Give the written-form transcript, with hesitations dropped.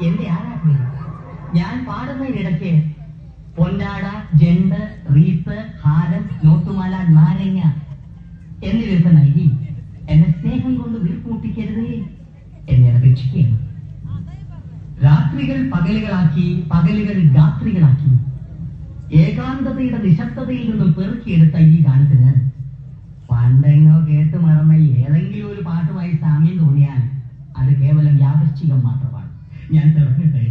എന്റെ ആരാധന. ഞാൻ പാടുന്നതിനിടയ്ക്ക് പൊന്നാട, ജണ്ട്, റീത്ത്, ഹാരം, നോട്ടുമാല, നാരങ്ങ എന്നിവയൊക്കെ നൽകി എന്നെ സ്നേഹം കൊണ്ട് വീർപ്പൂട്ടിക്കരുതേ എന്നെ അപേക്ഷിക്കുകയാണ്. രാത്രികൾ പകലുകളാക്കി, പകലുകൾ രാത്രികളാക്കി, ഏകാന്തതയുടെ നിശബ്ദതയിൽ നിന്നും പെറുക്കിയെടുത്ത ഈ ഗാനത്തിന് പണ്ടെങ്ങോ കേട്ട് മറന്ന ഏതെങ്കിലും ഒരു പാട്ടുമായി സാമ്യം തോന്നിയാൽ അത് കേവലം യാദൃശ്ചികം മാത്രമാണ്. ഞാൻ തുടങ്ങട്ടെ.